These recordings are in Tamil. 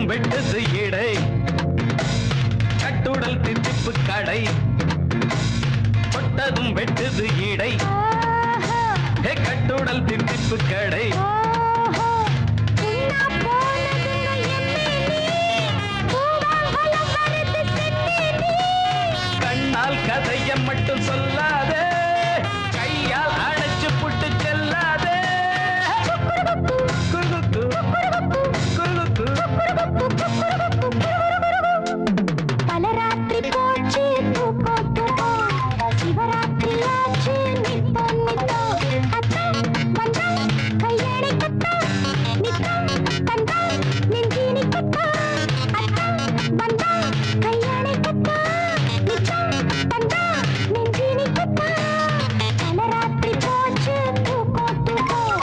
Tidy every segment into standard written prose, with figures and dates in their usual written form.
வெட்டது இடை கட்டுடல் தித்திப்பு கடை தொட்டதும் வெட்டது இடை கட்டுடல் தித்திப்பு கடை கண்ணால் கதைய மட்டும் சொல்லாதே கையால் அணைச்சு புட்டு செல்லாதே பலராத்திரி போச்சு தூக்கம் தூக்கம் சிவராத்திரி ஆச்சு நித்தம் நித்தம் அத்தம் வந்தா கையடை கத்தா நித்தம் தந்தா நெஞ்சினி கத்தா அத்தம் வந்தா கையடை கத்தா நித்தம் தந்தா நெஞ்சினி கத்தா பலராத்திரி போச்சு தூக்கம் தூக்கம்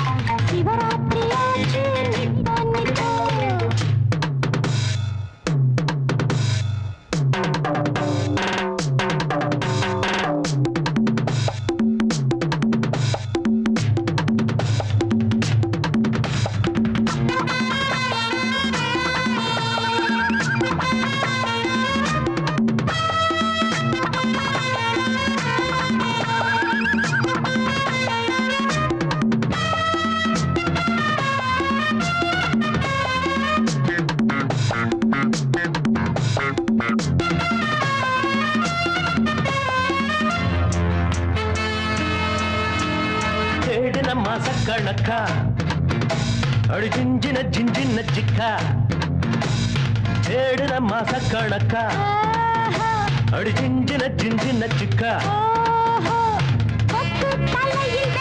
சிவராத்திரி ஆச்சு நித்தம் நித்தம் தேடின மாசக்கணக்கா அடி ஜிஞ்சின ஜிஞ்சின சிக்கா தேடின மாசக்கணக்கா அடி ஜிஞ்சின ஜிஞ்சின சிக்கா தலையில்